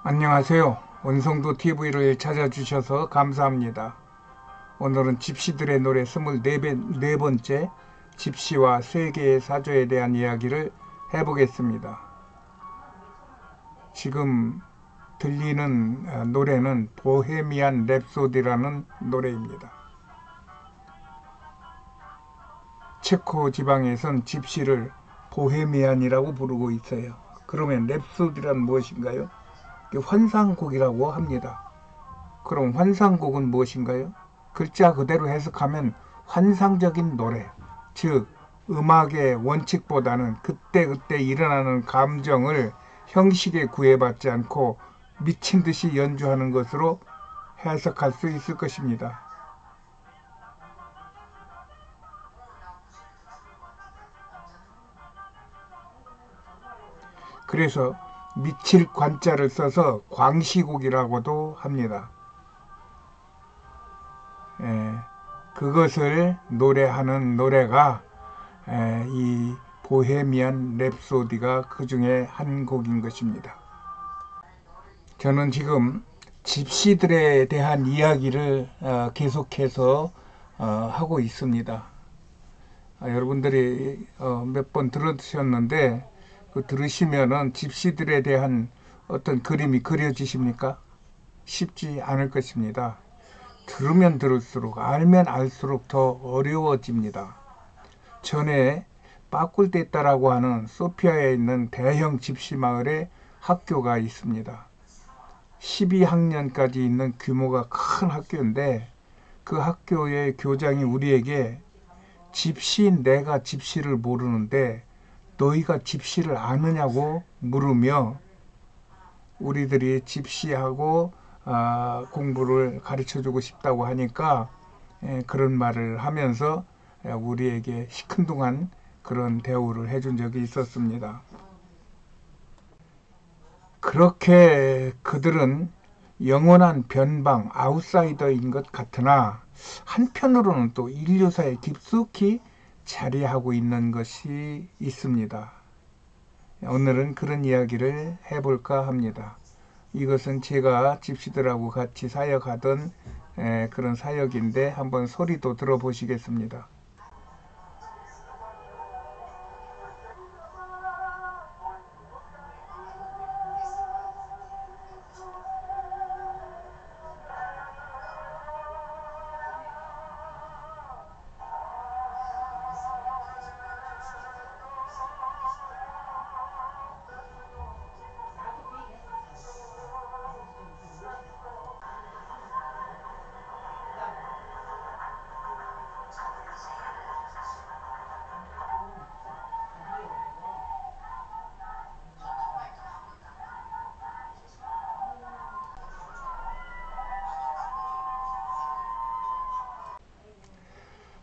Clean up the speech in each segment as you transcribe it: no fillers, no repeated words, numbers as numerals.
안녕하세요. 원성도 TV를 찾아주셔서 감사합니다. 오늘은 집시들의 노래 24번째 집시와 세계의 사조에 대한 이야기를 해보겠습니다. 지금 들리는 노래는 보헤미안 랩소디라는 노래입니다. 체코 지방에선 집시를 보헤미안이라고 부르고 있어요. 그러면 랩소디란 무엇인가요? 환상곡이라고 합니다. 그럼 환상곡은 무엇인가요? 글자 그대로 해석하면 환상적인 노래, 즉 음악의 원칙보다는 그때그때 일어나는 감정을 형식에 구애받지 않고 미친 듯이 연주하는 것으로 해석할 수 있을 것입니다. 그래서 미칠 관자를 써서 광시곡이라고도 합니다. 그것을 노래하는 노래가 이 보헤미안 랩소디가 그 중에 한 곡인 것입니다. 저는 지금 집시들에 대한 이야기를 계속해서 하고 있습니다. 여러분들이 몇 번 들으셨는데 들으시면은 집시들에 대한 어떤 그림이 그려지십니까? 쉽지 않을 것입니다. 들으면 들을수록 알면 알수록 더 어려워집니다. 전에 빠꿀데따라고 하는 소피아에 있는 대형 집시 마을에 학교가 있습니다. 12학년까지 있는 규모가 큰 학교인데 그 학교의 교장이 우리에게 집시인 내가 집시를 모르는데 너희가 집시를 아느냐고 물으며 우리들이 집시하고 공부를 가르쳐주고 싶다고 하니까 그런 말을 하면서 우리에게 시큰둥한 그런 대우를 해준 적이 있었습니다. 그렇게 그들은 영원한 변방, 아웃사이더인 것 같으나 한편으로는 또 인류사에 깊숙이 자리하고 있는 것이 있습니다. 오늘은 그런 이야기를 해볼까 합니다. 이것은 제가 집시들하고 같이 사역하던 그런 사역인데 한번 소리도 들어보시겠습니다.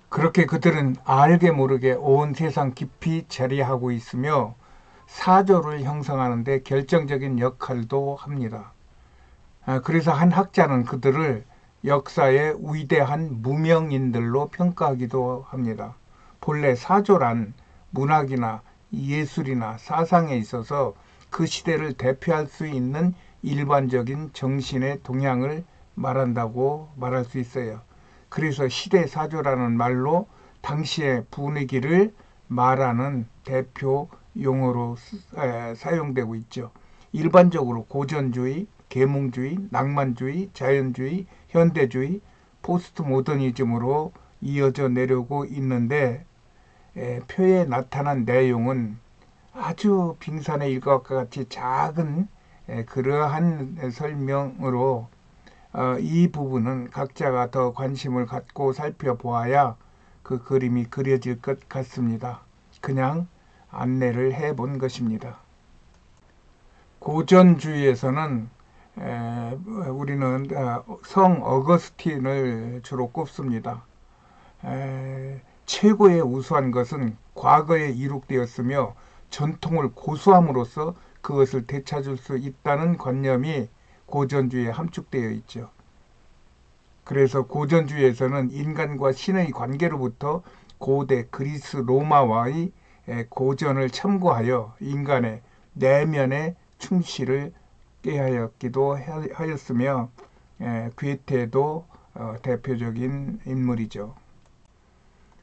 그렇게 그들은 알게 모르게 온 세상 깊이 자리하고 있으며 사조를 형성하는 데 결정적인 역할도 합니다. 그래서 한 학자는 그들을 역사의 위대한 무명인들로 평가하기도 합니다. 본래 사조란 문학이나 예술이나 사상에 있어서 그 시대를 대표할 수 있는 일반적인 정신의 동향을 말한다고 말할 수 있어요. 그래서 시대사조라는 말로 당시의 분위기를 말하는 대표 용어로 사용되고 있죠. 일반적으로 고전주의, 계몽주의, 낭만주의, 자연주의, 현대주의, 포스트 모더니즘으로 이어져 내려오고 있는데 표에 나타난 내용은 아주 빙산의 일각과 같이 작은 그러한 설명으로 이 부분은 각자가 더 관심을 갖고 살펴보아야 그 그림이 그려질 것 같습니다. 그냥 안내를 해본 것입니다. 고전주의에서는 우리는 성 어거스틴을 주로 꼽습니다. 최고의 우수한 것은 과거에 이룩되었으며 전통을 고수함으로써 그것을 되찾을 수 있다는 관념이 고전주의에 함축되어 있죠. 그래서 고전주의에서는 인간과 신의 관계로부터 고대 그리스 로마와의 고전을 참고하여 인간의 내면의 충실을 하였기도 하였으며 괴테도 대표적인 인물이죠.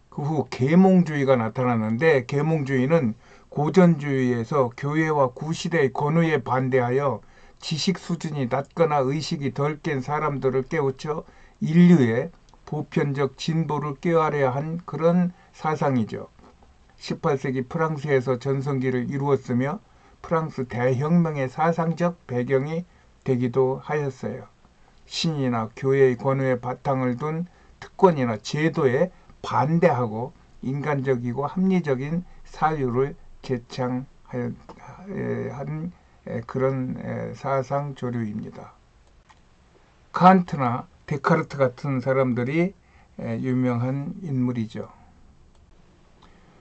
그 후 계몽주의가 나타났는데 계몽주의는 고전주의에서 교회와 구시대의 권위에 반대하여 지식 수준이 낮거나 의식이 덜 깬 사람들을 깨우쳐 인류의 보편적 진보를 꾀하려 한 그런 사상이죠. 18세기 프랑스에서 전성기를 이루었으며 프랑스 대혁명의 사상적 배경이 되기도 하였어요. 신이나 교회의 권위에 바탕을 둔 특권이나 제도에 반대하고 인간적이고 합리적인 사유를 제창한 그런 사상 조류입니다. 칸트나 데카르트 같은 사람들이 유명한 인물이죠.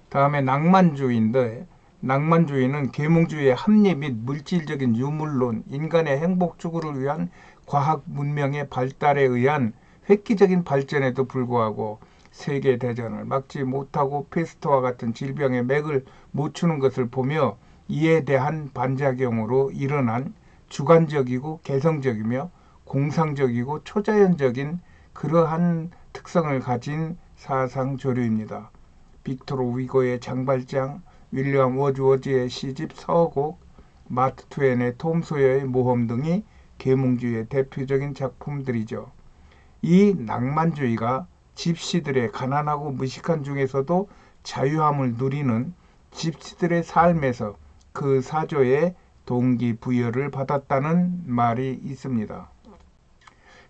다음에 낭만주의인데 낭만주의는 계몽주의의 합리 및 물질적인 유물론, 인간의 행복 추구를 위한 과학 문명의 발달에 의한 획기적인 발전에도 불구하고 세계대전을 막지 못하고 페스트와 같은 질병의 맥을 못 추는 것을 보며 이에 대한 반작용으로 일어난 주관적이고 개성적이며 공상적이고 초자연적인 그러한 특성을 가진 사상 조류입니다. 빅토르 위고의 장발장, 윌리엄 워즈워즈의 시집 서곡, 마트 트웨인의 톰 소여의 모험 등이 계몽주의의 대표적인 작품들이죠. 이 낭만주의가 집시들의 가난하고 무식한 중에서도 자유함을 누리는 집시들의 삶에서 그 사조의 동기부여를 받았다는 말이 있습니다.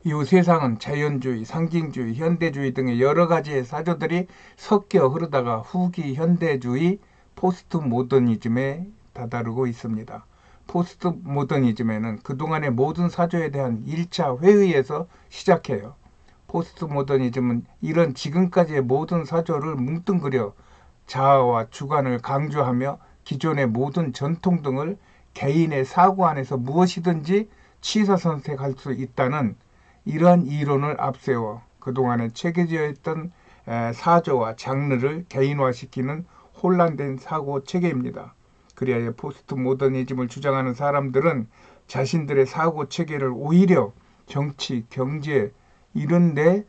이후 세상은 자연주의, 상징주의, 현대주의 등의 여러 가지의 사조들이 섞여 흐르다가 후기 현대주의, 포스트 모더니즘에 다다르고 있습니다. 포스트 모더니즘에는 그동안의 모든 사조에 대한 1차 회의에서 시작해요. 포스트 모더니즘은 이런 지금까지의 모든 사조를 뭉뚱그려 자아와 주관을 강조하며 기존의 모든 전통 등을 개인의 사고 안에서 무엇이든지 취사선택할 수 있다는 이러한 이론을 앞세워 그동안에 체계되어 있던 사조와 장르를 개인화시키는 혼란된 사고 체계입니다. 그리하여 포스트 모더니즘을 주장하는 사람들은 자신들의 사고 체계를 오히려 정치, 경제 이런 데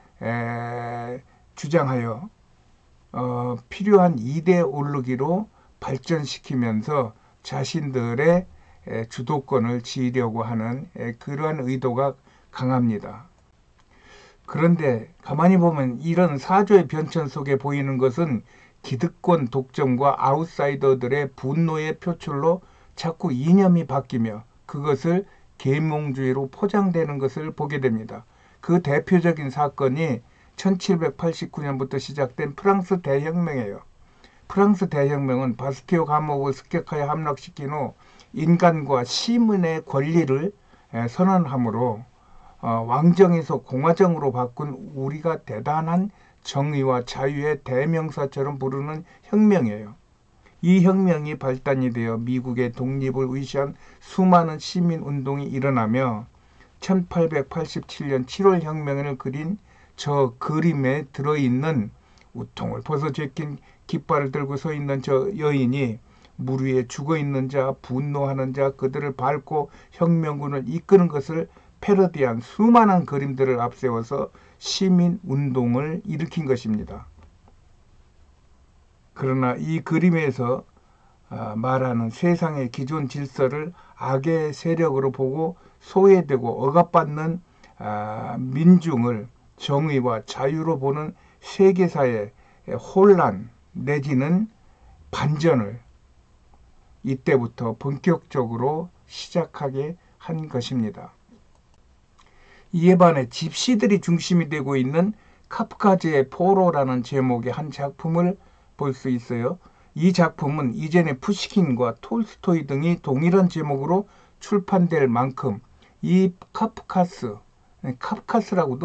주장하여 필요한 이데올로기로 발전시키면서 자신들의 주도권을 지으려고 하는 그러한 의도가 강합니다. 그런데 가만히 보면 이런 사조의 변천 속에 보이는 것은 기득권 독점과 아웃사이더들의 분노의 표출로 자꾸 이념이 바뀌며 그것을 계몽주의로 포장되는 것을 보게 됩니다. 그 대표적인 사건이 1789년부터 시작된 프랑스 대혁명이에요. 프랑스 대혁명은 바스티오 감옥을 습격하여 함락시킨 후 인간과 시민의 권리를 선언함으로 왕정에서 공화정으로 바꾼 우리가 대단한 정의와 자유의 대명사처럼 부르는 혁명이에요. 이 혁명이 발단이 되어 미국의 독립을 위시한 수많은 시민운동이 일어나며 1887년 7월 혁명을 그린 저 그림에 들어있는 우통을 벗어 제낀 깃발을 들고 서 있는 저 여인이 물 위에 죽어있는 자, 분노하는 자, 그들을 밟고 혁명군을 이끄는 것을 패러디한 수많은 그림들을 앞세워서 시민운동을 일으킨 것입니다. 그러나 이 그림에서 말하는 세상의 기존 질서를 악의 세력으로 보고 소외되고 억압받는 민중을 정의와 자유로 보는 세계사의 혼란 내지는 반전을 이때부터 본격적으로 시작하게 한 것입니다. 이에 반해 집시들이 중심이 되고 있는 카프카즈의 포로라는 제목의 한 작품을 볼 수 있어요. 이 작품은 이전에 푸시킨과 톨스토이 등이 동일한 제목으로 출판될 만큼 이 카프카스라고도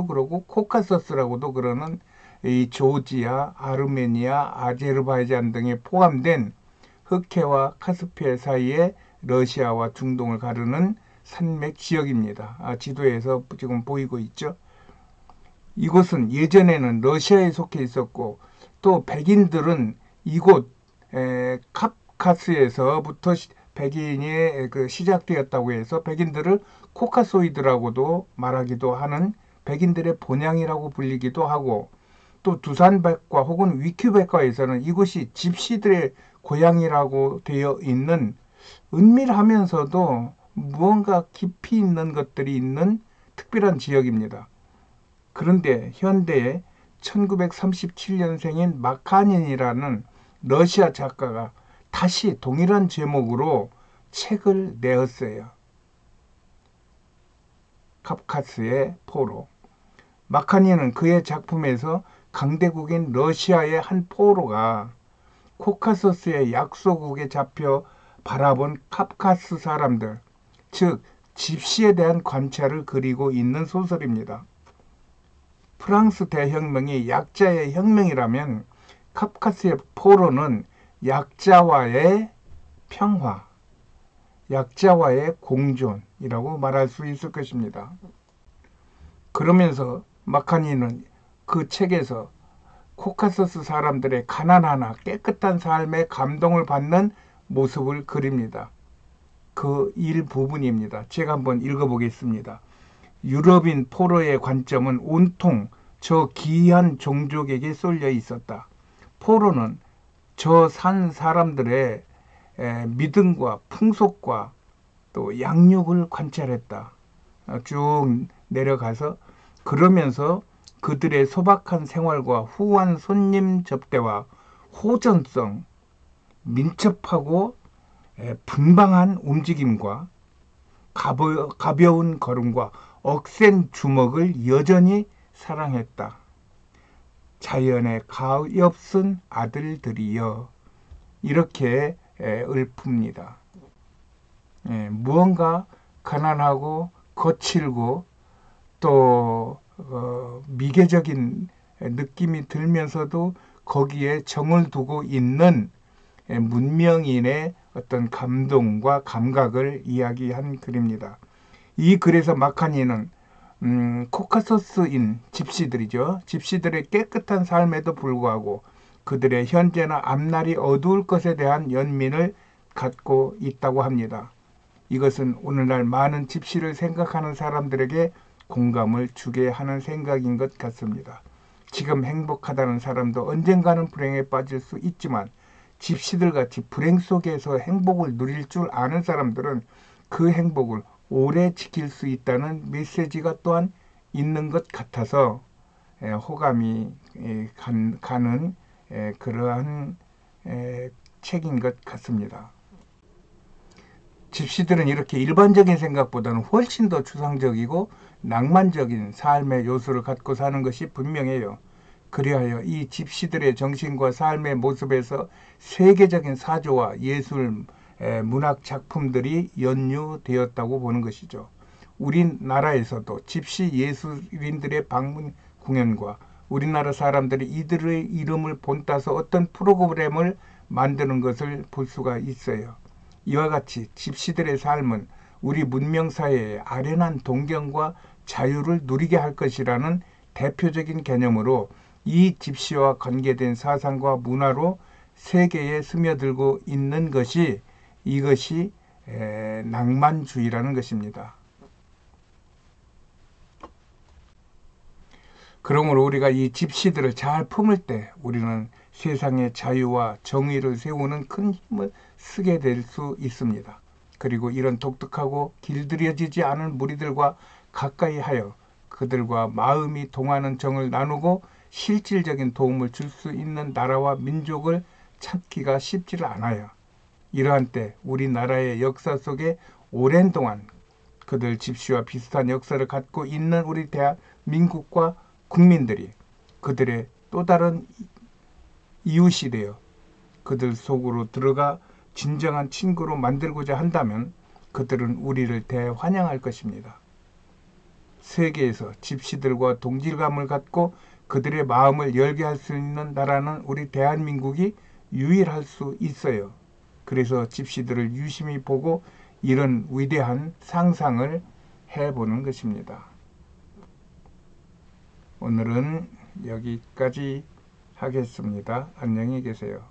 그러고 코카서스라고도 그러는 이 조지아, 아르메니아, 아제르바이잔 등에 포함된 흑해와 카스피해 사이에 러시아와 중동을 가르는 산맥 지역입니다. 지도에서 지금 보이고 있죠. 이곳은 예전에는 러시아에 속해 있었고 또 백인들은 이곳 카프카스에서부터 백인이 시작되었다고 해서 백인들을 코카소이드라고도 말하기도 하는 백인들의 본향이라고 불리기도 하고, 또 두산백과 혹은 위큐백과에서는 이곳이 집시들의 고향이라고 되어 있는 은밀하면서도 무언가 깊이 있는 것들이 있는 특별한 지역입니다. 그런데 현대에 1937년생인 마카닌이라는 러시아 작가가 다시 동일한 제목으로 책을 내었어요. 카프카스의 포로. 마카닌은 그의 작품에서 강대국인 러시아의 한 포로가 코카소스의 약소국에 잡혀 바라본 카프카스 사람들, 즉 집시에 대한 관찰을 그리고 있는 소설입니다. 프랑스 대혁명이 약자의 혁명이라면 카프카스의 포로는 약자와의 평화, 약자와의 공존이라고 말할 수 있을 것입니다. 그러면서 마카니는 그 책에서 코카소스 사람들의 가난하나 깨끗한 삶에 감동을 받는 모습을 그립니다. 그 일부분입니다. 제가 한번 읽어보겠습니다. 유럽인 포로의 관점은 온통 저 기이한 종족에게 쏠려 있었다. 포로는 저 산 사람들의 믿음과 풍속과 또 양육을 관찰했다. 쭉 내려가서 그러면서 그들의 소박한 생활과 후한 손님 접대와 호전성, 민첩하고 분방한 움직임과 가벼운 걸음과 억센 주먹을 여전히 사랑했다. 자연의 가엾은 아들들이여. 이렇게 읊습니다. 무언가 가난하고 거칠고 또 미개적인 느낌이 들면서도 거기에 정을 두고 있는 문명인의 어떤 감동과 감각을 이야기한 글입니다. 이 글에서 마카니는 코카소스인 집시들이죠. 집시들의 깨끗한 삶에도 불구하고 그들의 현재나 앞날이 어두울 것에 대한 연민을 갖고 있다고 합니다. 이것은 오늘날 많은 집시를 생각하는 사람들에게 공감을 주게 하는 생각인 것 같습니다. 지금 행복하다는 사람도 언젠가는 불행에 빠질 수 있지만 집시들 같이 불행 속에서 행복을 누릴 줄 아는 사람들은 그 행복을 오래 지킬 수 있다는 메시지가 또한 있는 것 같아서 호감이 가는 그러한 책인 것 같습니다. 집시들은 이렇게 일반적인 생각보다는 훨씬 더 추상적이고 낭만적인 삶의 요소를 갖고 사는 것이 분명해요. 그리하여 이 집시들의 정신과 삶의 모습에서 세계적인 사조와 예술, 문학 작품들이 연유되었다고 보는 것이죠. 우리나라에서도 집시 예술인들의 방문 공연과 우리나라 사람들이 이들의 이름을 본따서 어떤 프로그램을 만드는 것을 볼 수가 있어요. 이와 같이 집시들의 삶은 우리 문명사회의 아련한 동경과 자유를 누리게 할 것이라는 대표적인 개념으로 이 집시와 관계된 사상과 문화로 세계에 스며들고 있는 것이 이것이 낭만주의라는 것입니다. 그러므로 우리가 이 집시들을 잘 품을 때 우리는 세상의 자유와 정의를 세우는 큰 힘을 쓰게 될 수 있습니다. 그리고 이런 독특하고 길들여지지 않은 무리들과 가까이 하여 그들과 마음이 통하는 정을 나누고 실질적인 도움을 줄 수 있는 나라와 민족을 찾기가 쉽지 않아요. 이러한 때 우리나라의 역사 속에 오랜 동안 그들 집시와 비슷한 역사를 갖고 있는 우리 대한민국과 국민들이 그들의 또 다른 이웃이 되어 그들 속으로 들어가 진정한 친구로 만들고자 한다면 그들은 우리를 대환영할 것입니다. 세계에서 집시들과 동질감을 갖고 그들의 마음을 열게 할 수 있는 나라는 우리 대한민국이 유일할 수 있어요. 그래서 집시들을 유심히 보고 이런 위대한 상상을 해보는 것입니다. 오늘은 여기까지 하겠습니다. 안녕히 계세요.